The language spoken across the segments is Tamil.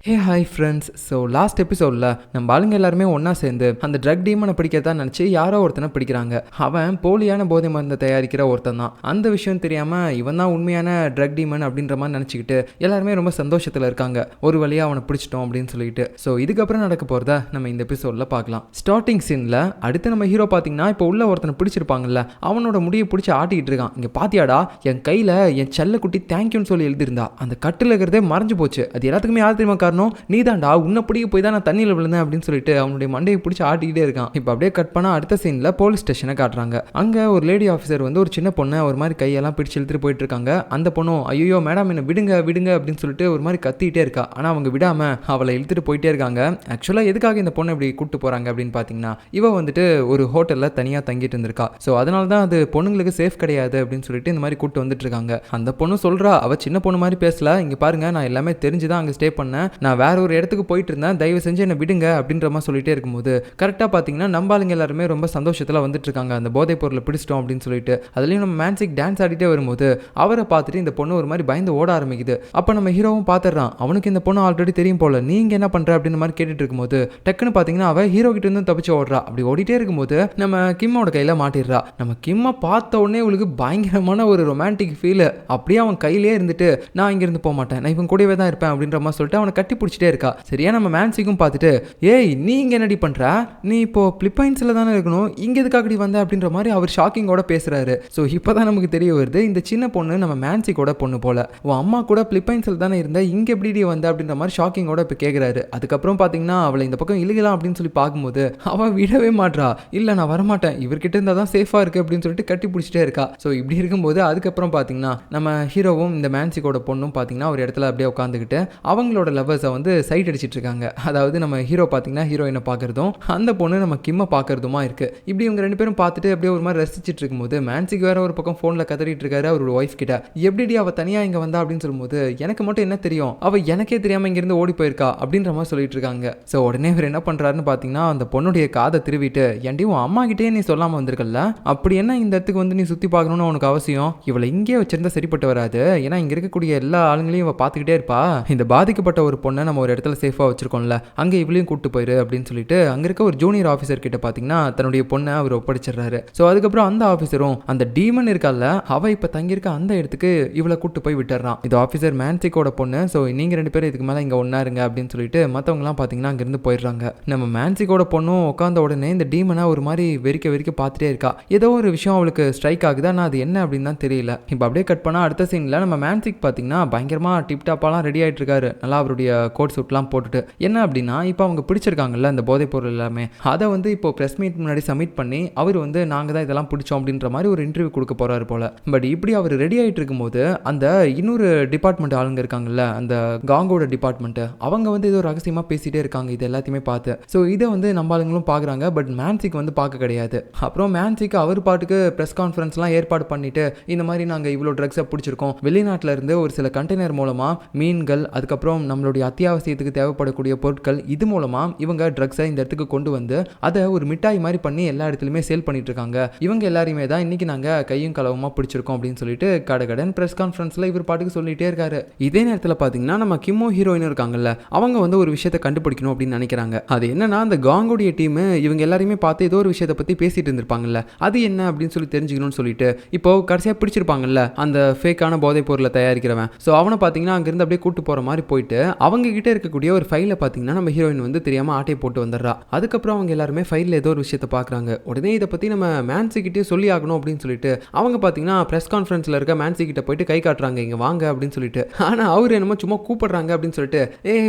Hey hi friends. So last எபிசோடில் நம்ம ஆளுங்க எல்லாருமே ஒன்றா சேர்ந்து அந்த ட்ரக் டீமனை பிடிக்கிறதா நினச்சி யாரோ ஒருத்தனை பிடிக்கிறாங்க. அவன் போலியான போதை மருந்தை தயாரிக்கிற ஒருத்தன் தான். அந்த விஷயம் தெரியாமல் இவன் தான் உண்மையான ட்ரக் டீமன் அப்படின்ற மாதிரி நினச்சிக்கிட்டு எல்லாருமே ரொம்ப சந்தோஷத்தில் இருக்காங்க. ஒரு வழியாக அவனை பிடிச்சிட்டோம் அப்படின்னு சொல்லிட்டு. ஸோ இதுக்கப்புறம் நடக்க போகிறத நம்ம இந்த எபிசோடில் பார்க்கலாம். ஸ்டார்டிங் சீனில் அடுத்து நம்ம ஹீரோ பார்த்தீங்கன்னா இப்போ உள்ள ஒருத்தனை பிடிச்சிருப்பாங்கல்ல, அவனோட முடியை பிடிச்சி ஆட்டிக்கிட்டு இருக்கான். இங்கே பாத்தியாடா, என் கையில் என் செல்லக்குட்டி தேங்க்யூன்னு சொல்லி எழுதியிருந்தா அந்த கட்டில் இருக்கிறதே மறைஞ்சு போச்சு. அது எல்லாத்துக்குமே யார் தெரியுமா காரணம்? நீதான்டா, உன்னை பிடிக்க போய் தான் நான் தண்ணியில் விழுந்தேன் அப்படின்னு சொல்லிட்டு அவனுடைய மண்டையை பிடிச்சி ஆட்டிக்கிட்டே இருக்கான். இப்போ அப்படியே கட் பண்ணா அடுத்த சீனில் போலீஸ் ஸ்டேஷனை காட்டுறாங்க. அங்கே ஒரு லேடி ஆஃபீஸர் வந்து ஒரு சின்ன பொண்ணை ஒரு மாதிரி கையெல்லாம் பிடிச்சி இழுத்துட்டு போயிட்டு இருக்காங்க. அந்த பொண்ணும் ஐயோ மேடம் என்ன விடுங்க விடுங்க அப்படின்னு சொல்லிட்டு ஒரு மாதிரி கத்திக்கிட்டே இருக்கா. ஆனால் அவங்க விடாம அவளை இழுத்துட்டு போயிட்டே இருக்காங்க. ஆக்சுவலாக எதுக்காக இந்த பொண்ணை இப்படி கூப்பிட்டு போறாங்க அப்படின்னு பார்த்தீங்கன்னா, இவ வந்துட்டு ஒரு ஹோட்டலில் தனியாக தங்கிட்டு இருந்திருக்கா. ஸோ அதனால தான் அது பொண்ணுங்களுக்கு சேஃப் கிடையாது அப்படின்னு சொல்லிட்டு இந்த மாதிரி கூப்பிட்டு வந்துட்டு இருக்காங்க. அந்த பொண்ணு சொல்றா, அவ சின்ன பொண்ணு மாதிரி பேசல, இங்க பாருங்க நான் எல்லாமே தெரிஞ்சுதான் அங்கே ஸ்டே பண்ணேன், நான் வேற ஒரு இடத்துக்கு போயிட்டு இருந்தேன், தயவு செஞ்சு என்ன விடுங்க அப்படின்ற மாதிரி சொல்லிட்டே இருக்கும்போது கரெக்டாக பார்த்தீங்கன்னா நம்ம ஆளுங்க எல்லாருமே ரொம்ப சந்தோஷத்தில் வந்துட்டு இருக்காங்க. அந்த போதைப் பொருளை பிடிச்சிட்டோம் அப்படின்னு சொல்லிட்டு. அதுலேயும் நம்ம மேன்சிக் டான்ஸ் ஆடிட்டே வரும்போது அவரை பார்த்துட்டு இந்த பொண்ணு ஒரு மாதிரி பயந்து ஓட ஆரம்பிக்குது. அப்போ நம்ம ஹீரோவும் பார்த்துடுறான், அவனுக்கு இந்த பொண்ணு ஆல்ரெடி தெரியும் போல, நீங்க என்ன பண்ற அப்படின்னு மாதிரி கேட்டுட்டு இருக்கும்போது டக்குன்னு பார்த்தீங்கன்னா அவ ஹீரோ கிட்ட இருந்து தப்பிச்சு ஓடுறா. அப்படி ஓடிட்டே இருக்கும்போது நம்ம கிம்மோட கையில மாட்டிடுறா. நம்ம கிம்மை பார்த்த உடனே இவளுக்கு பயங்கரமான ஒரு ரொமான்டிக் ஃபீல். அப்படியே அவன் கையிலே இருந்துட்டு நான் இங்கிருந்து போக மாட்டேன், நான் இவன் கூடவே தான் இருப்பேன் அப்படின்ற மாதிரி சொல்லிட்டு அவனை கட்டி பிடிச்சிட்டே இருக்கா. சரியா நம்ம மேன்சிக்கும் பார்த்துட்டு, ஏய் நீ இங்கே என்னடி பண்ற, நீ இப்போ பிலிப்பைன்ஸில் தானே இருக்கணும், இங்கே எதுக்காகடி வந்த அப்படின்ற மாதிரி அவர் ஷாக்கிங்கோட பேசுறாரு. ஸோ இப்போ தான் நமக்கு தெரிய வருது இந்த சின்ன பொண்ணு நம்ம மேன்சிக்கோட பொண்ணு போல. உன் அம்மா கூட பிலிப்பைன்ஸில் தானே இருந்த, இங்கே எப்படி வந்த அப்படின்ற மாதிரி ஷாக்கிங்கோட இப்போ கேட்குறாரு. அதுக்கப்புறம் பார்த்தீங்கன்னா அவளை இந்த பக்கம் இழுகலாம் அப்படின்னு சொல்லி பார்க்கும்போது அவன் விடவே மாட்றா. இல்லை நான் வரமாட்டேன், இவர்கிட்ட இருந்தால் தான் சேஃபாக இருக்குது அப்படின்னு சொல்லிட்டு கட்டி பிடிச்சிட்டே இருக்கா. ஸோ இப்படி இருக்கும்போது அதுக்கப்புறம் பார்த்தீங்கன்னா நம்ம ஹீரோவும் இந்த மேன்சிக்கோட பொண்ணும் பார்த்தீங்கன்னா ஒரு இடத்துல அப்படியே உட்காந்துக்கிட்டு அவங்களோட லவ்வர்ஸை வந்து சைட் அடிச்சிட்டு இருக்காங்க. அதாவது நம்ம ஹீரோ பார்த்தீங்கன்னா ஹீரோயினை பார்க்குறதும் அந்த பொண்ணு நம்ம கிம்மை பார்க்குறதுமா இருக்கு. இப்படி இவங்க ரெண்டு பேரும் பார்த்துட்டு அப்படியே ஒரு மாதிரி ரசிச்சிட்டு இருக்கும்போது மேன்சிக்கு வேற ஒரு பக்கம் ஃபோனில் கதறிட்டு இருக்காரு அவரோட ஒய்ஃப் கிட்ட. எப்படி அவள் தனியாக இங்கே வந்தா அப்படின்னு சொல்லும்போது எனக்கு மட்டும் என்ன தெரியும், அவள் எனக்கே தெரியாமல் இங்கேருந்து ஓடி போயிருக்கா அப்படின்ற மாதிரி சொல்லிட்டு இருக்காங்க. ஸோ உடனே இவர் என்ன பண்ணுறாருன்னு பார்த்தீங்கன்னா அந்த பொண்ணுடைய காதை திருவிட்டு, ஏன்டி உன் அம்மா கிட்டே நீ சொல்லாமல் வந்திருக்கல, அப்படி என்ன இந்த இடத்துக்கு வந்து நீ சுற்றி பார்க்கணும்னு உனக்கு அவசியம், இவளை இங்கேயே வச்சிருந்தா சரிப்பட்டு வராது, ஏன்னா இங்கே இருக்கக்கூடிய எல்லா ஆளுங்களையும் இவள் பார்த்துக்கிட்டே இருப்பா, இந்த பாதிக்கப்பட்ட ஒரு பொண்ணை நம்ம ஒரு இடத்துல சேஃபாக வச்சிருக்கோம்ல, அங்கே இவளையும் கூப்பிட்டு போயிரு அப்படின்னு சொல்லிட்டு அங்கே இருக்க ஒரு ஜூனியர் ஆஃபீஸர் கிட்ட பார்த்தீங்கன்னா தன்னுடைய பொண்ணை அவர் ஒப்படைச்சிடுறாரு. ஸோ அதுக்கப்புறம் அந்த ஆஃபீஸரும் அந்த டீமன் இருக்கால அவ இப்போ தங்கியிருக்க அந்த இடத்துக்கு இவளை கூப்பிட்டு போய் விட்டுறான். இது ஆஃபீஸர் மேன்சிக்கோட பொண்ணு, ஸோ நீங்கள் ரெண்டு பேரும் இதுக்கு மேலே இங்கே ஒன்றா இருங்க அப்படின்னு சொல்லிட்டு மற்றவங்களாம் பார்த்தீங்கன்னா அங்கேருந்து போயிடுறாங்க. நம்ம மேன்சிக்கோட பொண்ணும் உட்காந்த உடனே இந்த டீமனை ஒரு மாதிரி வெறிக்க வெறிக்க பார்த்துட்டே இருக்கா. ஏதோ ஒரு விஷயம் அவளுக்கு ஸ்ட்ரைக் ஆகுது, ஆனால் அது என்ன அப்படின்னு தான் தெரியல. இப்போ அப்படியே கட் பண்ணால் அடுத்த சீனில் நம்ம மேன்சிக் பார்த்தீங்கன்னா பயங்கரமாக டிப்டாப்பாலாம் ரெடி ஆகிட்டு இருக்காரு, நல்லா அவருடைய கோட் சூட்லாம் போட்டுட்டு. என்ன அப்படின்னா இப்போ அவங்க பிடிச்சிருக்காங்கல்ல அந்த போதைப் பொருள் எல்லாமே, அதை வந்து இப்போ ப்ரெஸ் மீட் முன்னாடி சப்மிட் பண்ணி அவர் வந்து நாங்கள் தான் இதெல்லாம் பிடிச்சோம் அப்படின்ற மாதிரி ஒரு இன்டர்வியூ கொடுக்க போறாரு போல. பட் இப்படி அவர் ரெடி ஆகிட்டு இருக்கும்போது அந்த இன்னொரு டிபார்ட்மெண்ட் ஆளுங்க இருக்காங்கல்ல, அந்த காங்கோட டிபார்ட்மெண்ட், அவங்க வந்து ஏதோ ரகசியமாக பேசிட்டே இருக்காங்க இது எல்லாத்தையுமே பார்த்து. ஸோ இதை வந்து நம்ம ஆளுங்களும் பார்க்குறாங்க, பட் மேன்சிக் வந்து பார்க்க கிடையாது. அப்புறம் மேன்சிக் அவர் பாட்டுக்கு ப்ரெஸ் கான்ஃபரன்ஸ்லாம் ஏற்பாடு பண்ணிட்டு இந்த மாதிரி நாங்கள் இவ்வளோ ட்ரக்ஸை பிடிச்சிருக்கோம், வெளிநாட்டில் இருந்து ஒரு சில கண்டெய்னர் மூலமாக மீன்கள், அதுக்கப்புறம் நம்மளுடைய அத்தியாவசியத்துக்கு தேவைப்படக்கூடிய பொருட்கள், இது மூலமா இவங்க ட்ரக்ஸை இந்த இடத்துக்கு கொண்டு வந்து அதை ஒரு மிட்டாய் மாதிரி பண்ணி எல்லா இடத்துலையுமே சேல் பண்ணிட்டு இருக்காங்க, இவங்க எல்லாரையுமே தான் இன்னைக்கு நாங்கள் கையும் களவுமா பிடிச்சிருக்கோம் அப்படின்னு சொல்லிட்டு கடகடன் ப்ரெஸ் கான்ஃபரன்ஸில் இவர் பாட்டுக்கு சொல்லிட்டே இருக்காரு. இதே நேரத்தில் பார்த்தீங்கன்னா நம்ம கிம்மோ ஹீரோயின் இருக்காங்கல்ல, அவங்க வந்து ஒரு விஷயத்தை கண்டுபிடிக்கணும் அப்படின்னு நினைக்கிறாங்க. அது என்னன்னா அந்த காங்கோடைய டீம் இவங்க எல்லாரையுமே பார்த்து ஏதோ ஒரு விஷயத்தை பற்றி பேசிட்டு இருந்திருப்பாங்கல்ல, அது என்ன அப்படின்னு சொல்லி தெரிஞ்சுக்கணும்னு சொல்லிட்டு இப்போ கடைசியாக பிடிச்சிருப்பாங்கல்ல அந்த ஃபேக்கான போதைப் பொருளை தயாரிக்கிறவன். ஸோ அவனை பார்த்தீங்கன்னா அங்கிருந்து அப்படியே கூட்டு போகிற மாதிரி போயிட்டு அவங்க கிட்ட இருக்கக்கூடிய ஒரு ஃபைலை பார்த்தீங்கன்னா நம்ம ஹீரோயின் வந்து தெரியாமல் ஆட்டையை போட்டு வந்துடுறா. அதுக்கப்புறம் அவங்க எல்லாருமே ஃபைலில் ஏதோ ஒரு விஷயத்தை பார்க்குறாங்க. உடனே இதை பற்றி நம்ம மேன்சிக்கிட்டே சொல்லி ஆகணும் அப்படின்னு சொல்லிட்டு அவங்க பார்த்தீங்கன்னா ப்ரெஸ் கான்ஃபரன்ஸில் இருக்க மேன்சிக்கிட்ட போயிட்டு கை காட்டுறாங்க, இங்கே வாங்க அப்படின்னு சொல்லிட்டு. ஆனால் அவர் என்னமோ சும்மா கூப்பிடுறாங்க அப்படின்னு சொல்லிட்டு,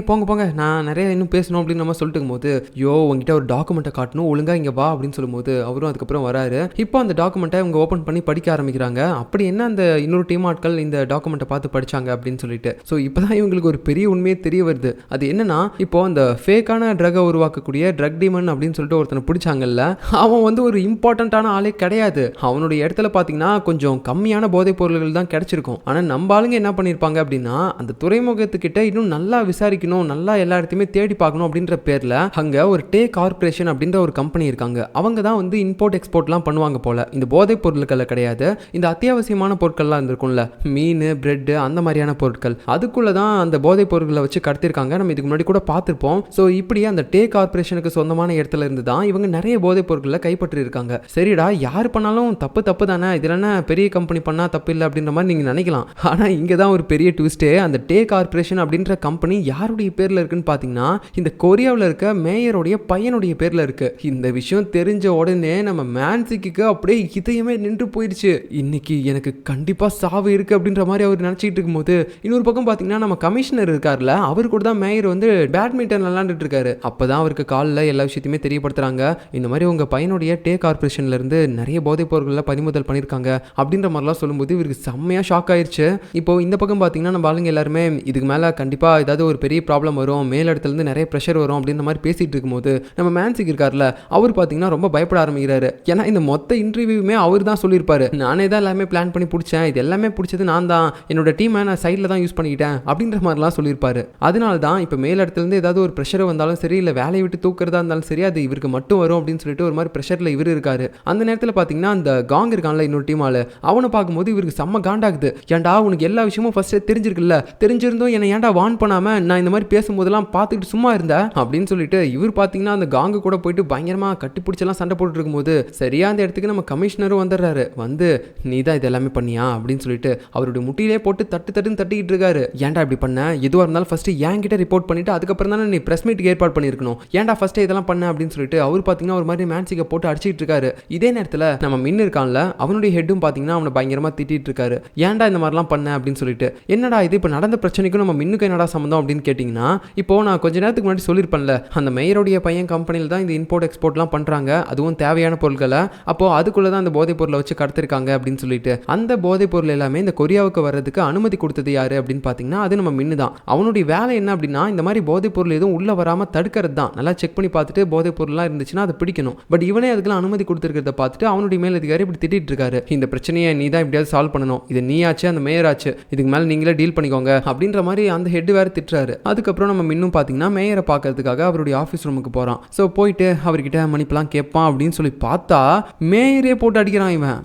போங்க போங்க நான் நிறைய இன்னும் பேசணும் அப்படின்னு நம்ம சொல்லிட்டு போது, யோ உங்ககிட்ட ஒரு டாக்குமெண்ட்டை காட்டணும், ஒழுங்கா இங்கே வா அப்படின்னு சொல்லும்போது அவரும் அதுக்கப்புறம் வராரு. இப்போ அந்த டாக்குமெண்ட்டை அவங்க ஓப்பன் பண்ணி படிக்க ஆரம்பிக்கிறாங்க. அப்படி என்ன அந்த இன்னொரு டீம் ஆட்கள் இந்த டாக்குமெண்ட்டை பார்த்து படிச்சாங்க அப்படின்னு சொல்லிட்டு. ஸோ இப்போதான் இவங்களுக்கு ஒரு பெரிய உண்மையே தெரிய வருது. அது என்னன்னா இப்போ அந்த ஃபேக்கான ட்ரக்கை உருவாக்கக்கூடிய ட்ரக் டீமன் அப்படின்னு சொல்லிட்டு ஒருத்தனை பிடிச்சாங்கல்ல, அவன் வந்து ஒரு இம்பார்ட்டண்ட்டான ஆளே கிடையாது. அவனுடைய இடத்துல பார்த்தீங்கன்னா கொஞ்சம் கம்மியான போதைப் பொருள்கள் தான் கிடைச்சிருக்கும். ஆனால் நம்ம ஆளுங்க என்ன பண்ணியிருப்பாங்க அப்படின்னா அந்த துறைமுகத்துக்கிட்ட இன்னும் நல்லா விசாரிக்கணும், நல்லா எல்லா இடத்தையுமே தேடி பார்க்கணும் அப்படின்ற பேரில் அங்கே ஒரு டே கார்பரேஷன் அப்படின்ற ஒரு கம்பெனி இருக்காங்க. அவங்க தான் வந்து இம்போர்ட் எக்ஸ்போர்ட்லாம் பண்ணுவாங்க போல. இந்த போதைப் பொருட்களை கிடையாது, இந்த அத்தியாவசியமான பொருட்கள்லாம் இருந்திருக்கும்ல, மீன் பிரெட் அந்த மாதிரியான பொருட்கள், அதுக்குள்ளே தான் அந்த போதைப் பொருட்களை வச்சு வச்சு கடத்திருக்காங்க. நம்ம இதுக்கு முன்னாடி கூட பார்த்திருப்போம். ஸோ இப்படி அந்த டே கார்பரேஷனுக்கு சொந்தமான இடத்துல இருந்து தான் இவங்க நிறைய போதைப் பொருட்களை கைப்பற்றி இருக்காங்க. சரிடா, யார் பண்ணாலும் தப்பு தானே, இதுல என்ன பெரிய கம்பெனி பண்ணா தப்பு இல்லை அப்படின்ற மாதிரி நீங்க நினைக்கலாம். ஆனா இங்க தான் ஒரு பெரிய ட்விஸ்டே. அந்த டே கார்பரேஷன் அப்படின்ற கம்பெனி யாருடைய பேர்ல இருக்குன்னு பாத்தீங்கன்னா இந்த கொரியாவில் இருக்க மேயருடைய பையனுடைய பேர்ல இருக்கு. இந்த விஷயம் தெரிஞ்ச உடனே நம்ம மேன்சிக்கு அப்படியே இதயமே நின்று போயிடுச்சு. இன்னைக்கு எனக்கு கண்டிப்பா சாவு இருக்கு அப்படின்ற மாதிரி அவர் நினைச்சிட்டு இருக்கும்போது இன்னொரு பக்கம் பாத்தீங்கன்னா நம்ம கமிஷனர் இருக்கார்ல, அவர் கூட தான் மேயர் வந்து பேட்மிண்டன் விளையாண்டுட்டு இருக்காரு. அப்பதான் அவருக்கு காலில் எல்லா விஷயத்தையுமே தெரியப்படுத்துறாங்க. இந்த மாதிரி உங்க பையனுடைய டே கார்பரேஷன்ல இருந்து நிறைய போதைப் பொருட்களை பறிமுதல் பண்ணிருக்காங்க அப்படின்ற மாதிரிலாம் சொல்லும்போது இவருக்கு செம்மையா ஷாக் ஆயிடுச்சு. இப்போ இந்த பக்கம் பாத்தீங்கன்னா நம்ம ஆளுங்க எல்லாருமே இதுக்கு மேல கண்டிப்பா ஏதாவது ஒரு பெரிய ப்ராப்ளம் வரும், மேல் இடத்துல இருந்து நிறைய ப்ரெஷர் வரும் அப்படின்ற மாதிரி பேசிட்டு இருக்கும்போது நம்ம மேன்சிக் இருக்கார்ல, அவர் பாத்தீங்கன்னா ரொம்ப பயப்பட ஆரம்பிக்கிறாரு. ஏன்னா இந்த மொத்த இன்டர்வியூமே அவர் தான் சொல்லியிருப்பாரு, நானே தான் எல்லாமே பிளான் பண்ணி பிடிச்சேன், இது எல்லாமே பிடிச்சது நான் தான், என்னோட டீமை நான் சைடில் தான் யூஸ் பண்ணிக்கிட்டேன் அப்படின்ற மாதிரிலாம் சொல்லியிருப்பாரு. அதனால தான் இப்போ மேல் இடத்துல இருந்து ஏதாவது ஒரு ப்ரெஷர் வந்தாலும் சரி, இல்லை வேலையை விட்டு தூக்குறதா இருந்தாலும் சரி, அது இவருக்கு மட்டும் வரும் அப்படின்னு சொல்லிட்டு ஒரு மாதிரி ப்ரெஷரில் இவர் இருக்காரு. அந்த நேரத்தில் பார்த்தீங்கன்னா அந்த காங் இருக்கான்ல இன்னொரு டீம் ஆளு, அவனை பார்க்கும்போது இவருக்கு செம்ம காண்டாகுது. ஏன்டா உனக்கு எல்லா விஷயமும் ஃபர்ஸ்ட் தெரிஞ்சிருக்குல்ல, தெரிஞ்சிருந்தோம் என்னை ஏன்டா வான் பண்ணாம நான் இந்த மாதிரி பேசும்போதெல்லாம் பார்த்துக்கிட்டு சும்மா இருந்தேன் அப்படின்னு சொல்லிட்டு இவர் பார்த்தீங்கன்னா அந்த காங்கு கூட போயிட்டு பயங்கரமாக கட்டி பிடிச்செல்லாம் சண்டை போட்டு இருக்கும்போது சரியா அந்த இடத்துக்கு நம்ம கமிஷனரும் வந்துடுறாரு. வந்து நீ தான் இது எல்லாமே பண்ணியா அப்படின்னு சொல்லிட்டு அவருடைய முட்டியிலே போட்டு தட்டுன்னு தட்டிக்கிட்டு இருக்காரு. ஏன்டா இப்படி பண்ண, எதுவாக இருந்தாலும் ஃபர்ஸ்ட் என்கிட்ட ரிப்போர்ட் பண்ணிட்டு அதுக்கப்புறம் தானே நீ பிரஸ் மீட்டுக்கு ஏற்பாடு பண்ணியிருக்கணும், ஏன்டா ஃபர்ஸ்ட் இதெல்லாம் பண்ண அப்படின்னு சொல்லிட்டு அவர் பார்த்தீங்கன்னா ஒரு மாதிரி மேன்சிக்கை போட்டு அடிச்சிட்டு இருக்காரு. இதே நேரத்தில் நம்ம மின்னு இருக்கான்ல, அவனுடைய ஹெட்டும் பார்த்தீங்கன்னா அவனை பயங்கரமாக திட்டிட்டு இருக்காரு. ஏன்டா இந்த மாதிரிலாம் பண்ண அப்படின்னு சொல்லிட்டு. என்னடா இது இப்போ நடந்த பிரச்சனைக்கும் நம்ம மின்னுக்கு என்னடா சம்மந்தம் அப்படின்னு கேட்டிங்கன்னா, இப்போ நான் கொஞ்ச நேரத்துக்கு முன்னாடி சொல்லியிருப்பேன்ல, அந்த மேயருடைய பையன் கம்பெனியில் தான் இந்த இம்போர்ட் எக்ஸ்போர்ட்லாம் பண்ணுறாங்க, அதுவும் தேவையான பொருட்களை. அப்போ அதுக்குள்ளே தான் அந்த போதைப் பொருளை வச்சு கடத்திருக்காங்க அப்படின்னு சொல்லிட்டு அந்த போதைப் பொருள் எல்லாமே இந்த கொரியாவுக்கு வர்றதுக்கு அனுமதி கொடுத்தது யாரு அப்படின்னு பார்த்தீங்கன்னா அது நம்ம மின்னு தான். அவனுடைய வேலை என்ன அப்படின்னா இந்த மாதிரி போதைப் பொருள் எதுவும் உள்ள வராமல் தடுக்கிறது தான். நல்லா செக் பண்ணி பார்த்துட்டு போதைப் பொருள்லாம் இருந்துச்சுன்னா அதை பிடிக்கணும். பட் இவனே அதுக்கெல்லாம் அனுமதி கொடுத்துருக்கிறத பார்த்துட்டு அவனுடைய மேல் அதிகாரி இப்படி திட்டிட்டு இருக்காரு. இந்த பிரச்சனையை நீ தான் எப்படியாவது சால்வ் பண்ணணும், இது நீயாச்சு அந்த மேயர் ஆச்சு, இதுக்கு மேலே நீங்களே டீல் பண்ணிக்கோங்க அப்படின்ற மாதிரி அந்த ஹெட் வேற திட்டுறாரு. அதுக்கப்புறம் நம்ம மின்னும் பார்த்தீங்கன்னா மேயரை பார்க்கறதுக்காக அவருடைய ஆஃபீஸ் ரூமுக்கு போகிறான். ஸோ போயிட்டு அவர்கிட்ட மன்னிப்பெல்லாம் கேட்பான் அப்படின்னு சொல்லி பார்த்தா மேயரே போட்டு அடிக்கிறான் இவன்.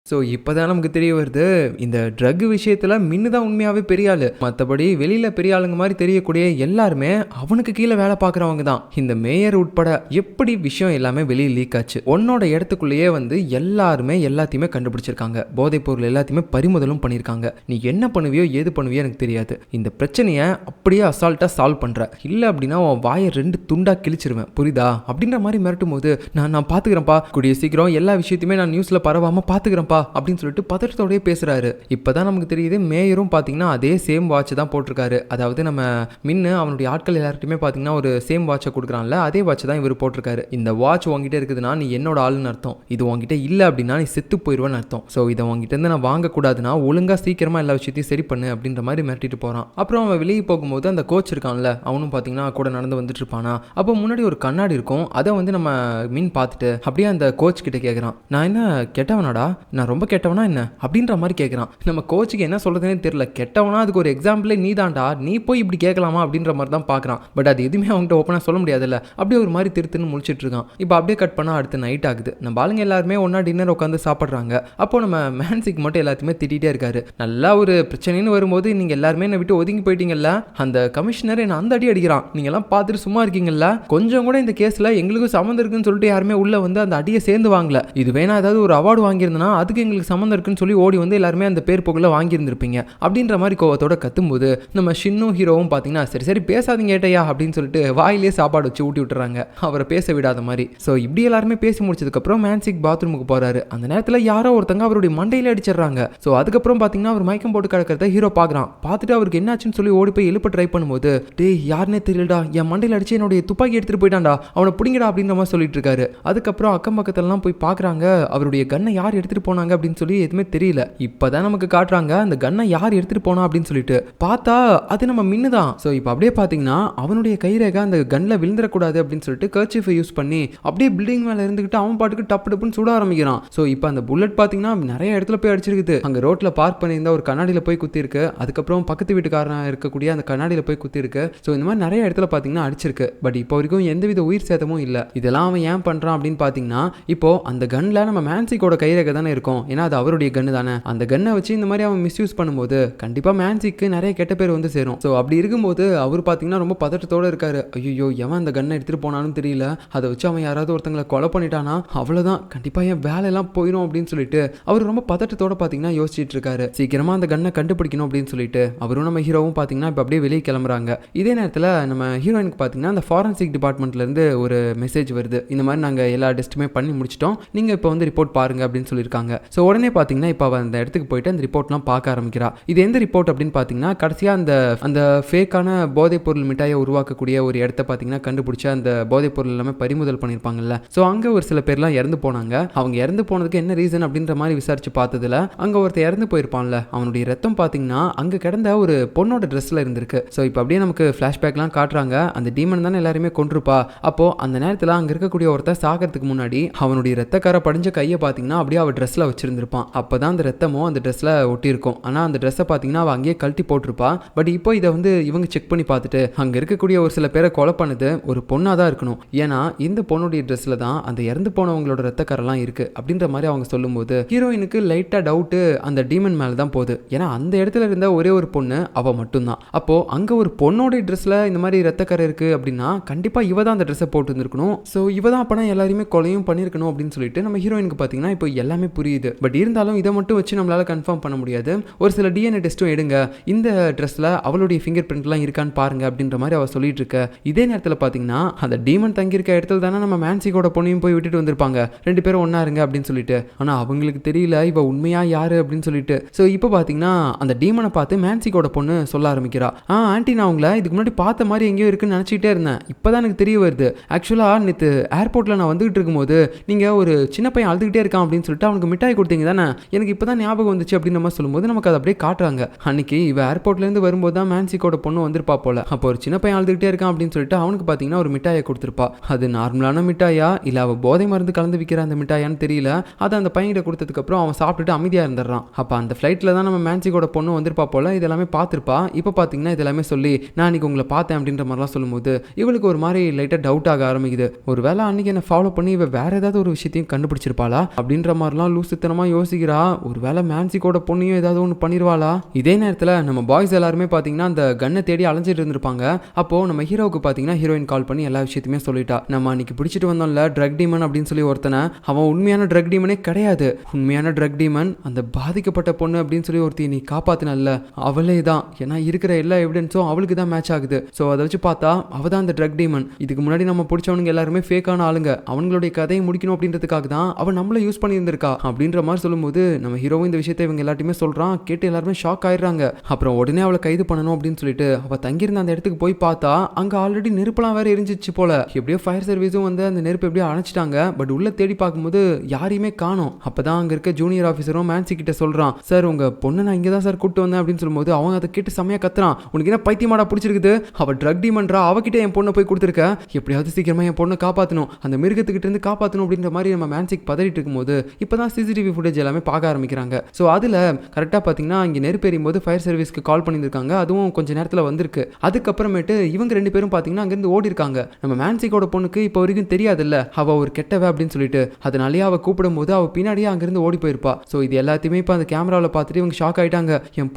ஸோ இப்போ தான் நமக்கு தெரிய வருது, இந்த ட்ரக் விஷயத்தில் மின்னு தான் உண்மையாகவே பெரிய ஆள், மற்றபடி வெளியில் பெரிய ஆளுங்க மாதிரி தெரியக்கூடிய எல்லாருமே அவனுக்கு கீழே வேலை பார்க்குறவங்க தான். இந்த மேயர் உட்பட எப்படி விஷயம் எல்லாமே வெளியே லீக் ஆச்சு, உன்னோட இடத்துக்குள்ளேயே வந்து எல்லாருமே எல்லாத்தையுமே கண்டுபிடிச்சிருக்காங்க, போதைப் பொருள் எல்லாத்தையுமே பறிமுதலும் பண்ணியிருக்காங்க. நீ என்ன பண்ணுவியோ ஏது பண்ணுவியோ எனக்கு தெரியாது, இந்த பிரச்சனையை அப்படியே அசால்ட்டாக சால்வ் பண்ணுற, இல்லை அப்படின்னா உன் வாயை 2 துண்டாக கிழிச்சிருவேன் புரியுதா அப்படின்ற மாதிரி மிரட்டும் போது நான் பார்த்துக்கிறேன்ப்பா, கூடிய சீக்கிரம் எல்லா விஷயத்தையுமே நான் நியூஸில் பரவாமல் பார்த்துக்கிறேன்ப்பா அப்படின்னு சொல்லிட்டு பதட்டத்தோடய பேசுறாரு. இப்பதான் நமக்கு தெரியுது மேயரும் பாத்தீங்கன்னா அதே சேம் வாட்ச் தான் போட்டிருக்காரு. அதாவது நம்ம மின்னு அவனுடைய ஆட்கள் எல்லார்ட்டுமே பாத்தீங்கன்னா ஒரு சேம் வாட்சை கொடுக்குறான்ல, அதே வாட்ச் தான் இவர் போட்டிருக்காரு. இந்த வாட்ச் உங்ககிட்ட இருக்குதுன்னா நீ என்னோட ஆளுன்னு அர்த்தம், இது உங்ககிட்ட இல்லை அப்படின்னா நீ செத்து போயிடுவேன்னு அர்த்தம். ஸோ இதை உங்ககிட்ட இருந்து நான் வாங்கக்கூடாதுன்னா ஒழுங்கா சீக்கிரமா எல்லா விஷயத்தையும் சரி பண்ணு அப்படின்ற மாதிரி மிரட்டிட்டு போறான். அப்புறம் அவன் வெளியே போகும்போது அந்த கோச் இருக்கான்ல, அவனும் பாத்தீங்கன்னா கூட நடந்து வந்துட்டு இருப்பானா. அப்போ முன்னாடி ஒரு கண்ணாடி இருக்கும், அதை வந்து நம்ம மின் பார்த்துட்டு அப்படியே அந்த கோச் கிட்ட கேட்குறான், நான் என்ன கெட்டவனாடா, நான் ரொம்ப கெட்டவனா என்ன அப்படின்ற மாதிரி கேட்குறான். நம்ம கோச்சுக்கு என்ன சொல்றதுனே தெரியல, கெட்டவனா அதுக்கு ஒரு எக்ஸாம்பிளே நீ தான்டா, நீ போய் இப்படி கேட்கலாமா அப்படின்ற மாதிரி தான் பார்க்குறான். பட் அது எதுவுமே அவங்ககிட்ட ஓப்பனாக சொல்ல முடியாதுல்ல, அப்படியே ஒரு மாதிரி திருத்துன்னு முடிச்சிட்டு இருக்கான். இப்போ அப்படியே கட் பண்ணால் அடுத்து நைட் ஆகுது. நம்ம ஆளுங்க எல்லாருமே ஒன்றா டின்னர் உட்காந்து சாப்பிட்றாங்க. அப்போ நம்ம மேன்சிக் மட்டும் எல்லாத்தையுமே திட்டிகிட்டே இருக்காரு. நல்லா ஒரு பிரச்சனைன்னு வரும்போது நீங்கள் எல்லாருமே என்னை விட்டு ஒதுங்கி போயிட்டீங்கல்ல, அந்த கமிஷனர் என்ன அந்த அடி அடிக்கிறான், நீங்கள்லாம் பார்த்துட்டு சும்மா இருக்கீங்கல்ல, கொஞ்சம் கூட இந்த கேஸில் எங்களுக்கும் சம்மந்தம் இருக்குன்னு சொல்லிட்டு யாருமே உள்ள வந்து அந்த அடியை சேர்ந்து வாங்கல, இது வேணா ஏதாவது ஒரு அவார்டு வாங்கியிருந்தனா அதுக்கு எங்களுக்கு சம்மந்தம் இருக்குன்னு சொல்லி ஓடி வந்து எல்லாருமே அந்த பேர் புகழ வாங்கியிருந்திருப்பீங்க அப்படின்ற மாதிரி கோவத்தோட கத்தும்போது நம்ம ஷின்னும் ஹீரோவும் பார்த்தீங்கன்னா சரி சரி பேசாதீங்க ஏட்டையா அப்படின்னு சொல்லிட்டு வாயிலே சாப்பாடு வச்சு ஊட்டி விட்டுறாங்க, அவரை பேச விடாத மாதிரி. ஸோ இப்படி எல்லாருமே பேசி முடிச்சதுக்கப்புறம் மேன்சிக் பாத்ரூமுக்கு போறாரு. அந்த நேரத்தில் யாரோ ஒருத்தங்க அவருடைய மண்டையில அடிச்சிடறாங்க. ஸோ அதுக்கப்புறம் பார்த்தீங்கன்னா அவர் மயக்கம் போட்டு கிடக்கிறத ஹீரோ பார்க்குறான். பார்த்துட்டு அவருக்கு என்னாச்சுன்னு சொல்லி ஓடி போய் எழுப்ப ட்ரை பண்ணும்போது டேய் யாருன்னே தெரியலடா, என் மண்டையில் அடிச்சு என்னுடைய துப்பாக்கி எடுத்துட்டு போயிட்டான்டா, அவனை பிடிங்கடா அப்படின்ற மாதிரி சொல்லிட்டு இருக்காரு. அதுக்கப்புறம் அக்கம் பக்கத்துலலாம் போய் பார்க்குறாங்க, அவருடைய கன்னை யார் எடுத்துட்டு போனாங்க அப்படின்னு சொல்லி எதுவுமே தெரியல. இப்பதான் நமக்கு காட்டுறாங்க அந்த கன்னை யார் எடுத்துட்டு போனா அப்படின்னு சொல்லிட்டு. பார்த்தா அது நம்ம மின்னு தான். ஸோ இப்போ அப்படியே பார்த்தீங்கன்னா அவனுடைய கைரேகை அந்த கன்ல விழுந்துடக்கூடாது அப்படின்னு சொல்லிட்டு கர்ச்சீஃபை யூஸ் பண்ணி அப்படியே பில்டிங் மேலே இருந்துக்கிட்டு அவன் பாட்டுக்கு டப்பு டப்புன்னு சுட ஆரம்பிக்கிறான். ஸோ இப்போ அந்த புல்லட் பார்த்தீங்கன்னா நிறைய இடத்துல போய் அடிச்சிருக்குது. அங்கே ரோட்டில் பார்க் பண்ணியிருந்த ஒரு கண்ணாடியில் போய் குத்தி இருக்கு. அதுக்கப்புறம் பக்கத்து வீட்டுக்காரன் இருக்கக்கூடிய அந்த கண்ணாடியில் போய் குத்தி இருக்கு. ஸோ இந்த மாதிரி நிறைய இடத்துல பார்த்தீங்கன்னா அடிச்சிருக்கு. பட் இப்போ வரைக்கும் எந்தவித உயிர் சேதமும் இல்லை. இதெல்லாம் அவன் ஏன் பண்ணுறான் அப்படின்னு பார்த்தீங்கன்னா இப்போ அந்த கன்ல நம்ம மேன்சிக்கோட கைரேகை தானே இருக்கும். இருக்கும், ஏன்னா அது அவருடைய கன்னு தானே. அந்த கன்னை வச்சு இந்த மாதிரி அவன் மிஸ்யூஸ் பண்ணும்போது கண்டிப்பா மேன்சிக்கு நிறைய கெட்ட பேர் வந்து சேரும். ஸோ அப்படி இருக்கும்போது அவர் பார்த்தீங்கன்னா ரொம்ப பதட்டத்தோட இருக்காரு. ஐயோ, எவன் அந்த கன்னை எடுத்துட்டு போனாலும் தெரியல, அதை வச்சு அவன் யாராவது ஒருத்தங்களை கொலை பண்ணிட்டானா அவ்வளவுதான், கண்டிப்பா என் வேலையெல்லாம் போயிடும் அப்படின்னு சொல்லிட்டு அவர் ரொம்ப பதட்டத்தோட பார்த்தீங்கன்னா யோசிச்சுட்டு இருக்காரு. சீக்கிரமா அந்த கன்னை கண்டுபிடிக்கணும் அப்படின்னு சொல்லிட்டு அவரும் நம்ம ஹீரோவும் பார்த்தீங்கன்னா இப்போ அப்படியே வெளியே கிளம்புறாங்க. இதே நேரத்தில் நம்ம ஹீரோயினுக்கு பார்த்தீங்கன்னா அந்த ஃபாரன்சிக் டிபார்ட்மெண்ட்ல இருந்து ஒரு மெசேஜ் வருது. இந்த மாதிரி நாங்கள் எல்லா டெஸ்ட்டுமே பண்ணி முடிச்சிட்டோம், நீங்க இப்போ வந்து ரிப்போர்ட் பாருங்க அப்படின்னு சொல்லியிருக்காங்க. ஸோ உடனே பார்த்தீங்கன்னா இப்போ அவன் அந்த இடத்துக்கு போயிட்டு அந்த ரிப்போர்ட்லாம் பார்க்க ஆரம்பிக்கிறா. இது எந்த ரிப்போர்ட் அப்படின்னு பார்த்தீங்கன்னா கடைசியாக அந்த ஃபேக்கான போதைப் பொருள் மிட்டாயை உருவாக்கக்கூடிய ஒரு இடத்த பார்த்தீங்கன்னா கண்டுபிடிச்ச அந்த போதைப் பொருள் எல்லாமே பறிமுதல் பண்ணியிருப்பாங்கல்ல. ஸோ அங்கே ஒரு சில பேர்லாம் இறந்து போனாங்க. அவங்க இறந்து போனதுக்கு என்ன ரீசன் அப்படின்ற மாதிரி விசாரிச்சு பார்த்ததுல அங்கே ஒருத்தர் இறந்து போயிருப்பான்ல, அவனுடைய ரத்தம் பார்த்தீங்கன்னா அங்கே கிடந்த ஒரு பொண்ணோட ட்ரெஸ்ல இருந்திருக்கு. ஸோ இப்போ அப்படியே நமக்கு ஃப்ளாஷ்பேக்லாம் காட்டுறாங்க. அந்த டீமன் தானே எல்லாருமே கொண்டிருப்பா. அப்போ அந்த நேரத்தில் அங்கே இருக்கக்கூடிய ஒருத்தர் சாகிறதுக்கு முன்னாடி அவனுடைய ரத்தக்கார படிஞ்ச கையை பார்த்தீங்கன்னா அப்படியே அவள் ட்ரெஸ்ல வச்சிருந்திருப்பான். அப்போதான் அந்த ரத்தமும் அந்த ட்ரெஸ்ல ஒட்டியிருக்கும். ஆனால் அந்த ட்ரெஸ்ஸை பார்த்தீங்கன்னா அவள் அங்கேயே கழட்டி போட்டிருப்பா. பட் இப்போ இதை வந்து இவங்க செக் பண்ணி பார்த்துட்டு அங்கே இருக்கக்கூடிய ஒரு சில பேரை கொலை பண்ணது ஒரு பொண்ணாக தான் இருக்கணும், ஏன்னா இந்த பொண்ணுடைய ட்ரெஸ்ல தான் அந்த இறந்து போனவங்களோட ரத்தக்காரெல்லாம் இருக்கு அப்படின்ற மாதிரி அவங்க சொல்லும்போது ஹீரோயினுக்கு லைட்டா டவுட்டு அந்த டீமன் மேலே தான் போகுது. ஏன்னா அந்த இடத்துல இருந்த ஒரே ஒரு பொண்ணு அவள் மட்டும்தான். அப்போ அங்கே ஒரு பொண்ணோட ட்ரெஸ்ல இந்த மாதிரி ரத்தக்கரை இருக்கு அப்படின்னா கண்டிப்பா இவ தான் அந்த ட்ரெஸ்ஸை போட்டு இருந்திருக்கணும். ஸோ இவ தான் அப்பனா எல்லாரையுமே கொலையும் பண்ணியிருக்கணும் அப்படின்னு சொல்லிட்டு நம்ம ஹீரோயினுக்கு பார்த்தீங்கன்னா இப்போ எல்லாமே புரியுது. பட் இருந்தாலும் இதை மட்டும் வச்சு நம்மளால கன்ஃபார்ம் பண்ண முடியாது. ஒரு சில டிஎன்ஏ டெஸ்ட்டும் எடுங்க, இந்த ட்ரெஸ்ல அவளுடைய ஃபிங்கர் பிரிண்ட்லாம் இருக்கான்னு பாருங்க அப்படின்ற மாதிரி அவ சொல்லிட்டு இருக்க. இதே நேரத்தில் பார்த்தீங்கன்னா அந்த டீமன் தங்கி இருக்க இடத்துல தானே நம்ம மேன்சிக்கோட பொண்ணையும் போய் விட்டுட்டு வந்திருப்பாங்க, 2 பேரும் ஒன்னா இருங்க அப்படின்னு சொல்லிட்டு. ஆனால் அவங்களுக்கு தெரியல இவ உண்மையா யாரு அப்படின்னு சொல்லிட்டு. ஸோ இப்போ பார்த்தீங்கன்னா அந்த டீமனை பார்த்து மேன்சிக்கோட பொண்ணு சொல்ல ஆரம்பிக்கிறா. ஆண்டி, நான் உங்களை இதுக்கு முன்னாடி பார்த்த மாதிரி எங்கேயோ இருக்குன்னு நினச்சிட்டே இருந்தேன், இப்போதான் எனக்கு தெரிய வருது. ஆக்சுவலாக நேற்று ஏர்போர்ட்டில் நான் வந்துகிட்டு இருக்கும்போது நீங்கள் ஒரு சின்ன பையன் அழுதுகிட்டே இருக்கான் அப்படின்னு சொல்லிட்டு அவனுக்கு மிட்டாய் கொடுத்தீங்க தானே, எனக்கு இப்போ தான் ஞாபகம் வந்துச்சு அப்படின்னு நம்ம சொல்லும்போது நமக்கு அதை அப்படியே காட்டுறாங்க. அன்னைக்கு இவ ஏர்போர்ட்லேருந்து வரும்போது தான் மேன்சிக்கோட பொண்ணு வந்திருப்பா போல. அப்போ ஒரு சின்ன பையன் அழுதுகிட்டே இருக்கான் அப்படின்னு சொல்லிட்டு அவனுக்கு பார்த்தீங்கன்னா ஒரு மிட்டாயை கொடுத்துருப்பா. அது நார்மலான மிட்டாயா இல்லை அவள் போதை மருந்து கலந்து விற்கிற அந்த மிட்டாயான்னு தெரியல. அதை அந்த பையன்கிட்ட கொடுத்ததுக்கப்புறம் அவன் சாப்பிட்டுட்டு அமைதியாக இருந்துடுறான். அப்போ அந்த ஃப்ளைட்டில் தான் நம்ம மேன்சிக்கோட பொண்ணு வந்திருப்பா போல, இதெல்லாமே பார்த்துருப்பா. இப்போ பார்த்தீங்கன்னா இதெல்லாமே சொல்லி நான் அன்றைக்கி உங்களை பார்த்தேன் அப்படின்ற மாதிரிலாம் சொல்லும்போது இவளுக்கு ஒரு மாதிரி லைட்டாக டவுட் ஆக ஆரம்பிக்குது. ஒரு வேளை அன்றைக்கி என்னை ஃபாலோ பண்ணி இவ வேற ஏதாவது ஒரு விஷயத்தையும் கண்டுபிடிச்சிருப்பாளா அப்படின்ற மாதிரிலாம் லூசுத்தனமாக யோசிக்கிறா. ஒரு வேளை மேன்சிக்கோட பொண்ணையும் ஏதாவது ஒன்று பண்ணிடுவாளா. இதே நேரத்தில் நம்ம பாய்ஸ் எல்லாருமே பார்த்தீங்கன்னா அந்த கன்னை தேடி அலைஞ்சிட்டு இருந்திருப்பாங்க. அப்போது நம்ம ஹீரோவுக்கு பார்த்தீங்கன்னா ஹீரோயின் கால் பண்ணி எல்லா விஷயத்தையுமே சொல்லிட்டா. நம்ம அன்றைக்கி பிடிச்சிட்டு வந்தோம்ல ட்ரக் டீமன் அப்படின்னு சொல்லி ஒருத்தனை, அவன் உண்மையான ட்ரக் டீமனே கிடையாது. உண்மையான ட்ரக் டீமன் அந்த பாதிக்கப்பட்ட பொண்ணு அப்படின்னு சொல்லி ஒருத்தி நீ காப்பாத்தினல்ல அவளே தான். ஏன்னா இருக்கிற எல்லா எவிடன்ஸும் அவளுக்கு தான் மேட்ச் ஆகுது. ஸோ அதை வச்சு பார்த்தா அவ தான் அந்த ட்ரக் டீமன். இதுக்கு முன்னாடி நம்ம பிடிச்சவனுங்க எல்லாருமே ஃபேக்கான ஆளுங்க, அவங்களுடைய கதையை முடிக்கணும் அப்படின்றதுக்காக தான் அவன் நம்மளை யூஸ் பண்ணியிருந்திருக்கா அப்படின்ற மாதிரி சொல்லும்போது நம்ம ஹீரோவும் இந்த விஷயத்தை இவங்க எல்லாத்தையுமே சொல்றான். கேட்டு எல்லாருமே ஷாக் ஆயிடுறாங்க. அப்புறம் உடனே அவளை கைது பண்ணணும் அப்படின்னு சொல்லிட்டு அவ தங்கியிருந்த அந்த இடத்துக்கு போய் பார்த்தா அங்க ஆல்ரெடி நெருப்பெல்லாம் வேற எரிஞ்சிச்சு போல. எப்படியோ ஃபயர் சர்வீஸும் வந்து அந்த நெருப்பு எப்படியோ அணைச்சிட்டாங்க. பட் உள்ள தேடி பார்க்கும்போது யாரையுமே காணோம். அப்பதான் அங்க இருக்க ஜூனியர் ஆஃபீஸரும் மேன்சி கிட்ட சொல்றான், சார் உங்க பொண்ணு நான் இங்கே தான் சார் கூப்பிட்டு வந்தேன் அப்படின்னு சொல்லும்போது அவங்க அதை கேட்டு செமையா கத்துறான். உனக்கு என்ன பைத்தியமாடா பிடிச்சிருக்குது, அவ ட்ரக் டீமன்றா, அவகிட்ட என் பொண்ணை போய் கொடுத்துருக்க, எப்படியாவது சீக்கிரமா என் பொண்ணை காப்பாற்றணும், அந்த மிருகத்துக்கிட்ட இருந்து காப்பாற்றணும் அப்படின்ற மாதிரி நம்ம மேன்சிக் பதறிட்டு இருக்கும்போது இப்பதான் சிசிடிவி ஃபுட்டேஜ் எல்லாமே பார்க்க ஆரம்பிக்கிறாங்க. ஸோ அதுல கரெக்டாக பார்த்தீங்கன்னா இங்கே நெருப்பு எரியும் போது ஃபயர் சர்வீஸ்க்கு கால் பண்ணியிருக்காங்க. அதுவும் கொஞ்ச நேரத்தில் வந்திருக்கு. அதுக்கப்புறமேட்டு இவங்க 2 பேரும் பார்த்தீங்கன்னா அங்கேருந்து ஓடி இருக்காங்க. நம்ம மேன்சிக்கோட பொண்ணுக்கு இப்போ வரைக்கும் தெரியாதுல்ல அவ ஒரு கெட்டவ அப்படின்னு சொல்லிட்டு, அதனாலேயே அவ கூப்பிடும் போது அவ பின்னாடியே அங்கிருந்து ஓடி போயிருப்பா. ஸோ இது எல்லாத்தையுமே இப்போ அந்த கேமராவில் பார்த்துட்டு இவங்க ஷாக் ஆயிட்டாங்க. என்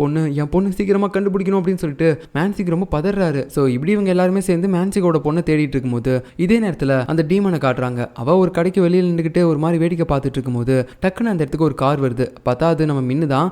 பொண்ணு சீக்கிரமா கண்டுபிடிக்கணும் அப்படின்னு சொல்லிட்டு மேன்சிக் ரொம்ப பதறாரு. ஸோ இப்படி இவங்க எல்லாருமே சேர்ந்து மேன்சிக்கோட பொண்ணை தேடிட்டு இருக்கும்போது இதே நேரத்தில் அந்த டீமனை காட்டுறாங்க. அவ ஒரு கடைக்கு வெளியில் நின்றுக்கிட்டு ஒரு மாதிரி வேடிக்கை பார்த்துட்டு இருக்கும்போது டக்குன்னு அந்த இடத்துக்கு ஒரு கார் வருது. பார்த்தா அது நம்ம மின்னு தான்.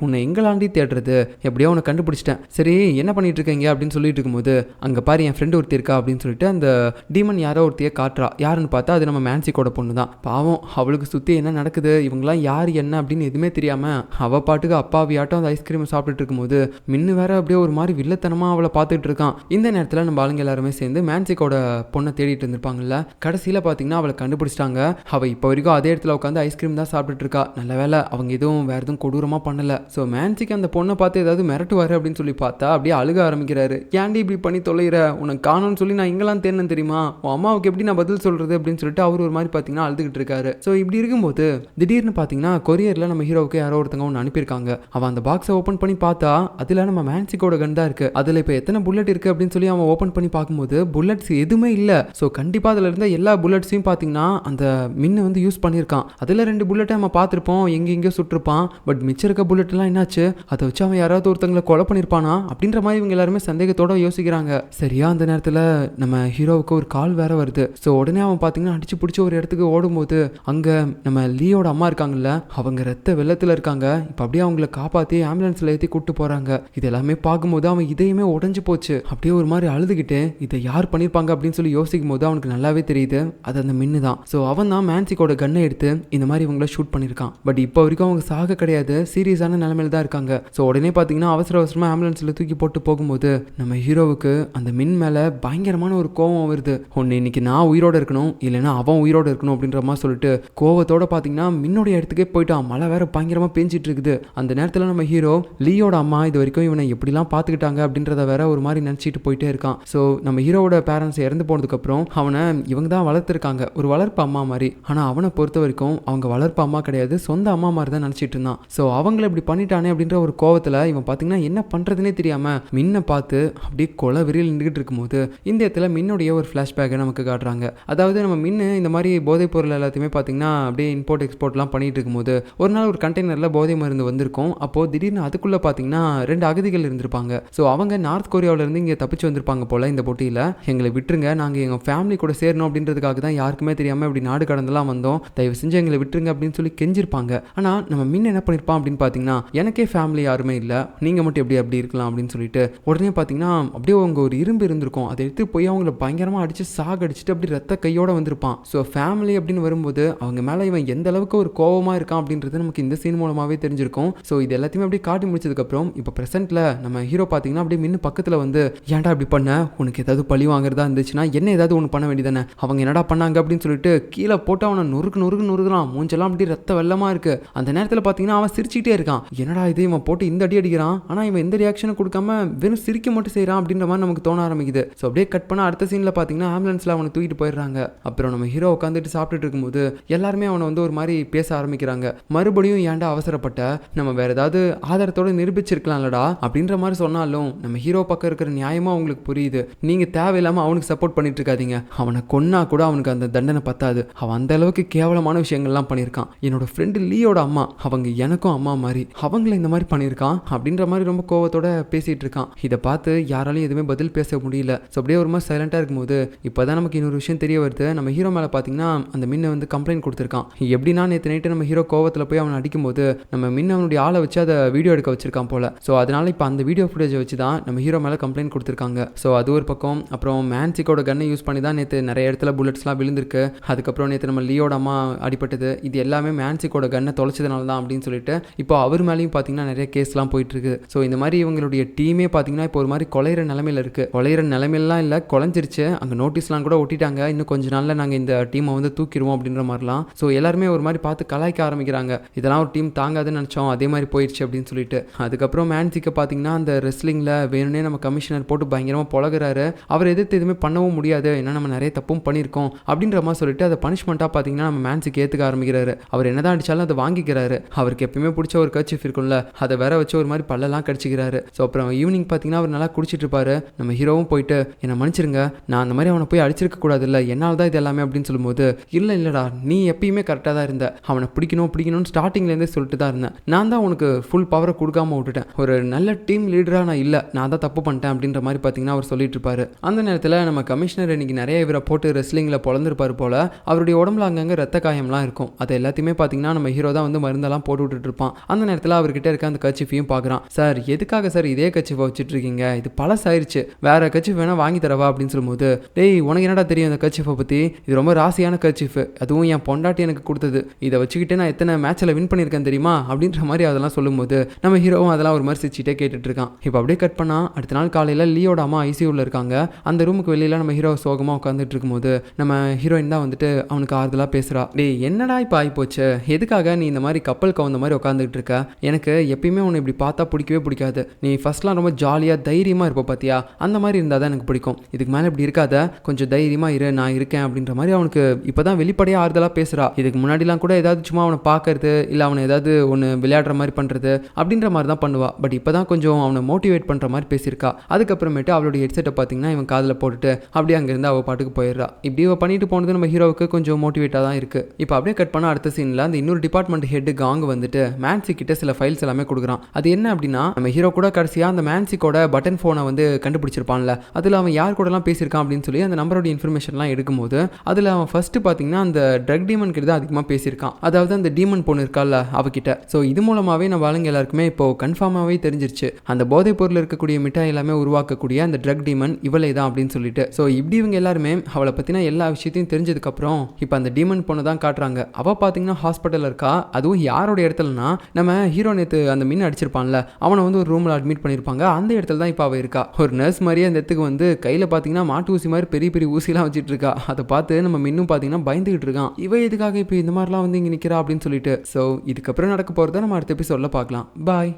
உன்னை எங்களாண்டி தேடுறது, எப்படியோ உன்னை கண்டுபிடிச்சிட்டேன், சரி என்ன பண்ணிட்டு இருக்கீங்க அப்படின்னு சொல்லிட்டு இருக்கும்போது அங்க பாரு என் ஃப்ரெண்டு ஒருத்தி இருக்கா அப்படின்னு சொல்லிட்டு அந்த டீமன் யாரோ ஒருத்தியை காட்டுறா. யாருன்னு பார்த்தா அது நம்ம மேன்சிக்கோட பொண்ணு தான். பாவம் அவளுக்கு சுற்றி என்ன நடக்குது, இவங்களாம் யார் என்ன அப்படின்னு எதுவுமே தெரியாம அவ பாட்டுக்கு அப்பாவியாட்டம் அந்த ஐஸ்கிரீம் சாப்பிட்டுட்டு இருக்கும்போது மின்னு வேற அப்படியே ஒரு மாதிரி வில்லத்தனமா அவளை பார்த்துட்டு இருக்கான். இந்த நேரத்தில் நம்ம ஆளுங்க எல்லாருமே சேர்ந்து மேன்சிக்கோட பொண்ணை தேடிட்டு இருந்திருப்பாங்கல்ல. கடைசியில் பார்த்தீங்கன்னா அவளை கண்டுபிடிச்சிட்டாங்க. அவள் இப்போ வரைக்கும் அதே இடத்துல உட்காந்து ஐஸ்கிரீம் தான் சாப்பிட்டுட்டு இருக்கா. நல்ல வேலை அவங்க எதுவும் வேற எதுவும் கொடூரமாக பண்ணல. ஸோ மேன்சிக்கு அந்த பொண்ணை பார்த்து ஏதாவது மிரட்டுவாரு அப்படின்னு சொல்லி பார்த்தா அப்படியே அழுக ஆரம்பிக்கிறாரு. ஏன்டி இப்படி பண்ணி தொலைகிற, உனக்கு காணும்னு சொல்லி நான் இங்கெல்லாம் தேர்னு தெரியுமா, உன் அம்மாவுக்கு எப்படி நான் பதில் சொல்றது அப்படின்னு சொல்லிட்டு அவர் ஒரு மாதிரி பார்த்தீங்கன்னா அழுதுகிட்டு இருக்காரு. ஸோ இப்படி இருக்கும்போது திடீர்னு பார்த்தீங்கன்னா கொரியரில் நம்ம ஹீரோவுக்கு யாரோ ஒருத்தங்க ஒன்று அனுப்பியிருக்காங்க. அவன் அந்த பாக்ஸை ஓப்பன் பண்ணி பார்த்தா அதில் நம்ம மேன்சிக்கோட கன் தான் இருக்கு. அதில் இப்போ எத்தனை புல்லட் இருக்கு அப்படின்னு சொல்லி அவன் ஓப்பன் பண்ணி பார்க்கும்போது புல்லட்ஸ் எதுவுமே இல்லை. ஸோ கண்டிப்பாக அதில் இருந்த எல்லா புல்லட்ஸையும் பார்த்தீங்கன்னா அந்த மின்னு வந்து யூஸ் பண்ணியிருக்கான். அதில் 2 புல்லட்டை நம்ம பார்த்துருப்போம், எங்கெங்கேயோ சுட்டிருப்பான். பட் மிச்சம் இருக்க புல்லட்லாம் என்னாச்சு, அதை வச்சு அவன் யாராவது ஒருத்தங்களை கொலை பண்ணியிருப்பானா அப்படின்ற மாதிரி இவங்க எல்லாருமே சந்தேகத்தோட யோசிக்கிறாங்க. சரியா அந்த நேரத்தில் நம்ம ஹீரோவுக்கு ஒரு கால் வேற வருது. ஸோ உடனே அவன் பார்த்தீங்கன்னா அடிச்சு பிடிச்ச ஒரு இடத்துக்கு ஓடும்போது அங்கே நம்ம லீயோட அம்மா இருக்காங்கல்ல, அவங்க ரத்த வெள்ளத்தில் இருக்காங்க. இப்போ அப்படியே அவங்கள காப்பாற்றி ஆம்புலன்ஸில் ஏற்றி கூப்பிட்டு போகிறாங்க. இது எல்லாமே பார்க்கும்போது அவன் இதயமே உடஞ்சு போச்சு. அப்படியே ஒரு மாதிரி அழுதுகிட்டு இதை யார் பண்ணியிருப்பாங்க அப்படின்னு சொல்லி யோசிக்கும் போது அவனுக்கு நல்லாவே தெரியுது அது அந்த மின்னு தான். ஸோ அவன் தான் மேன்சிக்கோட கன்னை எடுத்து இந்த மாதிரி இவங்கள ஷூட் பண்ணியிருக்கான். பட் இப்போ வரைக்கும் அவங்க சாக கிடையாது, சீரியஸான நிலைமையில தான் இருக்காங்க. ஸோ உடனே பார்த்தீங்கன்னா அவசர அவசரமாக ஆம்புலன்ஸில் தூக்கி போட்டு போகும்போது நம்ம ஹீரோவுக்கு அந்த மின் மேலே பயங்கரமான ஒரு கோவம் வருது. ஒன்று இன்னைக்கு நான் உயிரோடு இருக்கணும், இல்லைன்னா அவன் உயிரோடு இருக்கணும் அப்படின்ற மாதிரி சொல்லிட்டு கோவத்தோட பார்த்தீங்கன்னா மின்னோடைய இடத்துக்கே போயிட்டான். மழை வேற பயங்கரமாக பேஞ்சிட்டு இருக்குது. அந்த நேரத்தில் நம்ம ஹீரோ லீயோட அம்மா இது வரைக்கும் இவனை எப்படிலாம் பார்த்துக்கிட்டாங்க அப்படின்றத வேற ஒரு மாதிரி நினச்சிட்டு போயிட்டே இருக்கான். ஸோ நம்ம ஹீரோவோட பேரண்ட்ஸ் இறந்து போனதுக்கப்புறம் அவனை இவங்க தான் வளர்த்துருக்காங்க, ஒரு வளர்ப்பு அம்மா மாதிரி. ஆனால் அவனை பொறுத்த வரைக்கும் அவங்க வளர்ப்பு அம்மா கிடையாது, சொந்த அம்மா மாதிரி தான் நினச்சிட்டு இருந்தான். ஸோ அவங்கள இப்படி பண்ணிட்டானே அப்படின்ற ஒரு கோவத்தில் இவன் பார்த்தீங்கன்னா என்ன பண்ணுறதுனே தெரியாமல் மின்னை பார்த்து அப்படியே கொலை விரியில் நின்றுட்டு இருக்கும்போது இந்த இடத்துல மின்னுடைய ஒரு ஃப்ளாஷ்பேக்கை நமக்கு காட்டுறாங்க. அதாவது நம்ம மின்னு இந்த மாதிரி போதைப் பொருள் எல்லாத்தையுமே பார்த்தீங்கன்னா அப்படியே இம்போர்ட் எக்ஸ்போர்ட்லாம் பண்ணிட்டு இருக்கும்போது ஒரு நாள் ஒரு கண்டெய்னரில் போதை மருந்து வந்திருக்கும். அப்போது திடீர்னு அதுக்குள்ளே பார்த்தீங்கன்னா 2 அகதிகள் இருந்திருப்பாங்க. ஸோ அவங்க நார்த் கொரியாவிலேருந்து இங்கே தப்பிச்சு வந்திருப்பாங்க போல். இந்த போட்டியில் எங்களை விட்டுருங்க, நாங்கள் எங்கள் ஃபேமிலி கூட சேரணும் அப்படின்றதுக்காக தான் யாருக்குமே தெரியாமல் இப்படி நாடு கடந்தெல்லாம் வந்தோம், தயவு செஞ்சு எங்களை விட்டுருங்க அப்படின்னு சொல்லி கெஞ்சிருப்பாங்க. ஆனால் நம்ம மின் என்ன பண்ணியிருப்பான் அப்படின்னு பார்த்தீங்கன்னா எனக்கே ஃபேமிலி யாருமே இல்லை, நீங்கள் மட்டும் எப்படி அப்படி இருக்கலாம் அப்படின்னு சொல்லிட்டு உடனே பார்த்தீங்கன்னா அப்படியே அவங்க ஒரு இரும்பு இருந்திருக்கும், அதை எடுத்து போய் அவங்கள பயங்கரமாக அடித்து சாகடிச்சிட்டு அப்படி ரத்த கையோட வந்திருப்பான். ஸோ ஃபேமிலி அப்படின்னு வரும்போது அவங்க மேலே இவன் எந்த அளவுக்கு ஒரு கோவமாக இருக்கான் அப்படின்றது நமக்கு இந்த சீன் மூலமாகவே தெரிஞ்சிருக்கும். ஸோ இது எல்லாத்தையுமே அப்படியே காட்டி முடிச்சதுக்கப்புறம் இப்போ ப்ரெசென்ட்டில் நம்ம ஹீரோ பார்த்தீங்கன்னா அப்படியே மின்னு பக்கத்தில் வந்து ஏன்டா அப்படி பண்ண, உனக்கு ஏதாவது பழி வாங்குறதா இருந்துச்சுன்னா என்ன ஏதாவது ஒன்று பண்ண வேண்டியதானே, அவங்க என்னடா பண்ணாங்க அப்படின்னு சொல்லிட்டு கீழே போட்டு அவனை நொறுக்குறான். மூஞ்செல்லாம் அப்படி ரத்த வெள்ளமாக இருக்கு. அந்த நேரத்தில் பார்த்தீங்கன்னா அவன் சிரிச்சுட்டே இருக்கான். என்னடா இது இவன் போட்டு இந்த அடி அடிக்கிறான், ஆனால் இவன் எந்த ரியாக்ஷனும் கொடுக்காம வெறும் சிரிக்க மட்டும் செய்கிறான் அப்படின்ற மாதிரி நமக்கு தோண ஆரம்பிக்குது. ஸோ அப்படியே கட் பண்ண அடுத்த சீனில் பார்த்தீங்கன்னா ஆம்புலன்ஸில் அவனை தூக்கிட்டு போயிடுறாங்க. அப்புறம் நம்ம ஹீரோ உட்காந்துட்டு சாப்பிட்டுட்டு இருக்கும்போது எல்லாருமே அவனை வந்து ஒரு மாதிரி பேச ஆரம்பிக்கிறாங்க. மறுபடியும் ஏன்டா அவசரப்பட்ட, நம்ம வேற ஏதாவது ஆதாரத்தோட நிரூபிச்சிருக்கலாம்லடா அப்படின்ற மாதிரி சொன்னாலும் நம்ம ஹீரோ பக்கம் இருக்கிற நியாயமா அவங்களுக்கு புரியுது. நீங்க தேவையில்லாம அவனுக்கு சப்போர்ட் பண்ணிட்டு இருக்காதீங்க, அவனை கொன்னா கூட அவனுக்கு அந்த தண்டனை பத்தாது, அவன் அந்த அளவுக்கு கேவலமான விஷயங்கள்லாம் பண்ணியிருக்கான். என்னோட ஃப்ரெண்டு லீயோட அம்மா அவங்க எனக்கும் அம்மா மாதிரி, அவங்கள இந்த மாதிரி பண்ணியிருக்கான் அப்படின்ற மாதிரி ரொம்ப கோவத்தோட பேசிட்டு இருக்கான். இதை பார்த்து யாராலையும் எதுவுமே பதில் பேச முடியல. ஸோ அப்படியே ஒரு மாதிரி சைலண்டாக இருக்கும்போது இப்போதான் நமக்கு இன்னொரு விஷயம் தெரிய வருது. நம்ம ஹீரோ மேலே பார்த்தீங்கன்னா அந்த மின்னை வந்து கம்ப்ளைண்ட் கொடுத்துருக்கான். எப்படின்னா நேற்று நைட்டு நம்ம ஹீரோ கோவத்தில் போய் அவனை அடிக்கும்போது நம்ம மின்ன அவனுடைய ஆளை வச்சு அதை வீடியோ எடுக்க வச்சிருக்கான் போல. ஸோ அதனால இப்போ அந்த வீடியோ ஃபுட்டேஜை வச்சு தான் நம்ம ஹீரோ மேலே கம்ப்ளைண்ட் கொடுத்துருக்காங்க. ஸோ அது ஒரு பக்கம். அப்புறம் மேன்சிக்கோட கன்னை யூஸ் பண்ணி தான் நேற்று நிறைய இடத்துல புல்லட்ஸ்லாம் விழுந்திருக்கு. அதுக்கப்புறம் நேற்று நம்ம லியோட அம்மா அடிபட்டது, இது எல்லாமே மேன்சிக்கோட கன்னை தொலைச்சதுனால தான் அப்படின்னு சொல்லிட்டு இப்போ அவர் மேலேயும் பார்த்தீங்கன்னா நிறைய கேஸ்லாம் போயிட்டு இருக்கு. ஸோ இந்த மாதிரி இவங்களுடைய டீமே பார்த்தீங்கன்னா இப்போ ஒரு மாதிரி கொலையிற நிலைமையில இருக்கு. கொலையிற நிலைமையெல்லாம் இல்லை, கொலைஞ்சிருச்சு. அங்கே நோட்டீஸ்லாம் கூட ஒட்டிட்டாங்க, இன்னும் கொஞ்ச நாளில் நாங்கள் இந்த டீமை வந்து தூக்கிடுவோம் அப்படின்ற மாதிரிலாம். ஸோ எல்லாருமே ஒரு மாதிரி பார்த்து கலாய்க்க ஆரம்பிக்கிறாங்க. இதெல்லாம் ஒரு டீம் தாங்காதுன்னு நினச்சோம், அதே மாதிரி போயிடுச்சு அப்படின்னு சொல்லிட்டு. அதுக்கப்புறம் மேன்சிக்கை பார்த்தீங்கன்னா அந்த ரெஸ்லிங்கில் வேணும்னே நம்ம கமிஷனர் போட்டு பயங்கரமாக பொழகிறாரு. அவர் எதிர்த்து எதுவுமே பண்ணவும் முடியாது, ஏன்னா நம்ம நிறைய தப்பும் பண்ணியிருக்கோம் அப்படின்ற மாதிரி சொல்லிட்டு அதை பனிஷ்மெண்ட்டாக பார்த்தீங்கன்னா நம்ம மேன்சிக்கு ஏற்றுக்க ஆரம்பிக்கிறாரு. அவர் என்னதான் அடித்தாலும் அதை வாங்கிக்கிறாரு. அவருக்கு எப்பயுமே பிடிச்ச ஒரு கர்ச்சீஃப் இருக்கும்ல, அதை வேற வச்சு ஒரு மாதிரி பல்லெல்லாம் கடிச்சிக்கிறாரு. ஸோ அப்புறம் ஈவினிங் பார்த்தீங்கன்னா அவர் நல்லா குடிச்சிட்டு இருப்பாரு. நம்ம ஹீரோவும் போயிட்டு என்னை மன்னிச்சிருங்க, நான் அந்த மாதிரி அவனை போய் அடிச்சிருக்க கூடாது இல்லை, என்னால் தான் இது எல்லாமே அப்படின்னு சொல்லும்போது இல்லைடா நீ எப்பயுமே கரெக்டாக தான் இருந்த, அவனை பிடிக்கணும்னு ஸ்டார்டிங்லேருந்தே சொல்லிட்டு தான் இருந்தேன், நான் தான் உனக்கு ஃபுல் பவரை கொடுக்காம விட்டுட்டேன், ஒரு நல்ல டீம் லீடராக நான் இல்லை, நான் தான் தப்பு பண்ணிட்டேன் அப்படின்ற மாதிரி பார்த்தீங்கன்னா அவர் சொல்லிட்டு இருப்பாரு. அந்த நேரத்தில் நம்ம கமிஷனர் இன்னைக்கு நிறைய இவரை போட்டு ரெஸ்லிங்கில் பொழந்திருப்பாரு போல. அவருடைய உடம்புல அங்கங்கே ரத்த காயம்லாம் இருக்கும். அது எல்லாத்தையுமே பார்த்தீங்கன்னா நம்ம ஹீரோ தான் வந்து மருந்தெல்லாம் போட்டு விட்டுட்டு இருப்பான். அந்த நேரத்தில் அவர்கிட்ட இருக்க அந்த கர்ச்சீஃபையும் பார்க்குறான். சார் எதுக்காக சார் இதே கர்ச்சீஃபை வச்சுட்டு இருக்கீங்க, இது பழசாயிருச்சு, வேற கர்ச்சீஃப் வேணா வாங்கி தரவா அப்படின்னு சொல்லும்போது டேய் உனக்கு என்னடா தெரியும் இந்த கர்ச்சீஃபை பற்றி, இது ரொம்ப ராசியான கர்ச்சீஃப், அதுவும் என் பொண்டாட்டி எனக்கு கொடுத்தது, இதை வச்சுக்கிட்டு நான் எத்தனை மேட்ச்சில் வின் பண்ணியிருக்கேன் தெரியுமா அப்படின்ற மாதிரி அதெல்லாம் சொல்லும்போது நம்ம ஹீரோவும் அதெல்லாம் ஒரு மாதிரி சிரிச்சிட்டே கேட்டுட்டு இருக்கான். இப்போ அப்படியே கட் பண்ணா அடுத்த நாள் காலையில் லியோட அம்மா ஐசியூவில் இருக்காங்க. அந்த ரூமுக்கு வெளியில் நம்ம ஹீரோ சோகமாக உட்காந்துட்டு இருக்கும்போது நம்ம ஹீரோயின் தான் வந்துட்டு அவனுக்கு ஆறுதலாக பேசுகிறா. டேய் என்னடா இப்போ ஆகிப்போச்சு, எதுக்காக நீ இந்த மாதிரி கப்பல் கவுந்த மாதிரி உட்காந்துட்டு இருக்க, எனக்கு எப்பயுமே உன்னை இப்படி பார்த்தா பிடிக்கவே பிடிக்காது, நீ ஃபர்ஸ்ட்லாம் ரொம்ப ஜாலியாக தைரியமாக இருப்ப பார்த்தியா, அந்த மாதிரி இருந்தால் தான் எனக்கு பிடிக்கும், இதுக்கு மேலே இப்படி இருக்காத, கொஞ்சம் தைரியமாக இரு, நான் இருக்கேன் அப்படின்ற மாதிரி அவனுக்கு இப்போ தான் வெளிப்படையாக ஆறுதலாக பேசுகிறா. இதுக்கு முன்னாடிலாம் கூட ஏதாவது சும்மா அவனை பார்க்கறது இல்லை அவனை ஏதாவது ஒன்று விளையாடுற மாதிரி பண்ணுறது அப்படின்ற மாதிரி தான் பண்ணுவா. பட் இப்போ தான் கொஞ்சம் அவனை மோட்டிவேட் பண்ணுற மாதிரி பேசியிருக்கா. அதுக்கப்புறமேட்டு அவளுடைய ஹெட்செட்டை பார்த்தீங்கன்னா இவன் காதில் போட்டுட்டு அப்படியே அங்கேருந்து அவள் பாட்டுக்கு போயிடுறா. இப்படி இவள் பண்ணிட்டு போனது நம்ம ஹீரோவுக்கு கொஞ்சம் மோட்டிவேட்டாக தான் இருக்குது. இப்போ அப்படியே கட் பண்ணால் அடுத்த சீனில் சீனில் அந்த இன்னொரு டிபார்ட்மெண்ட் ஹெட் காங் வந்துட்டு மேன்சி கிட்ட சில ஃபைல்ஸ் எல்லாமே கொடுக்குறான். அது என்ன அப்படின்னா, நம்ம ஹீரோ கூட கடைசியாக அந்த மேன்சிக்கோட பட்டன் ஃபோனை வந்து கண்டுபிடிச்சிருப்பான்ல, அதில் அவன் யார் கூடலாம் பேசியிருக்கான் அப்படின்னு சொல்லி அந்த நம்பரோட இன்ஃபர்மேஷன்லாம் எடுக்கும்போது அதில் அவன் ஃபர்ஸ்ட் பார்த்தீங்கன்னா அந்த ட்ரக் டீமன் கிட்ட தான் அதிகமாக பேசியிருக்கான். அதாவது அந்த டீமன் பொண்ணு இருக்கால அவகிட்ட. ஸோ இது மூலமாகவே நம்ம ஆளுங்க எல்லாருக்குமே இப்போ கன்ஃபார்மாகவே தெரிஞ்சிருச்சு, அந்த போதைப் பொருள் இருக்கக்கூடிய மிட்டாய் எல்லாமே உருவாக்கக்கூடிய அந்த ட்ரக் டீமன் இவளே தான் அப்படின்னு சொல்லிட்டு. ஸோ இப்படி இவங்க எல்லாருமே அவளை பற்றின எல்லா விஷயத்தையும் தெரிஞ்சதுக்கப்புறம் இப்போ அந்த டீமன் பொண்ணை தான் காட்டுறாங்க. அவள் பார்த்தீங்கன்னா ஹாஸ்பிட்டலில் இருக்கா. அதுவும் யாரோட இடத்துலனா, நம்ம ஹீரோ நேற்று அந்த மின் அடிச்சிருப்பான்ல, அவனை வந்து ஒரு ரூமில் அட்மிட் பண்ணியிருப்பாங்க. அந்த இடத்துல தான் இப்போ அவள் இருக்கா. ஒரு நர்ஸ் மாதிரியே அந்த இடத்துக்கு வந்து கையில் பார்த்தீங்கன்னா மாட்டு ஊசி மாதிரி பெரிய பெரிய ஊசிலாம் வச்சுட்டு இருக்கா. அதை பார்த்து நம்ம மின்னும் பார்த்தீங்கன்னா பயந்துகிட்டு இருக்கான், இவ எதுக்காக இப்போ இந்த மாதிரிலாம் வந்து இங்கே நிற்கிறா அப்படின்னு சொல்லிட்டு. ஸோ இதுக்கப்புறம் நடக்க போகிறத நம்ம அடுத்த எபிசோடில் பார்க்கலாம். பாய்.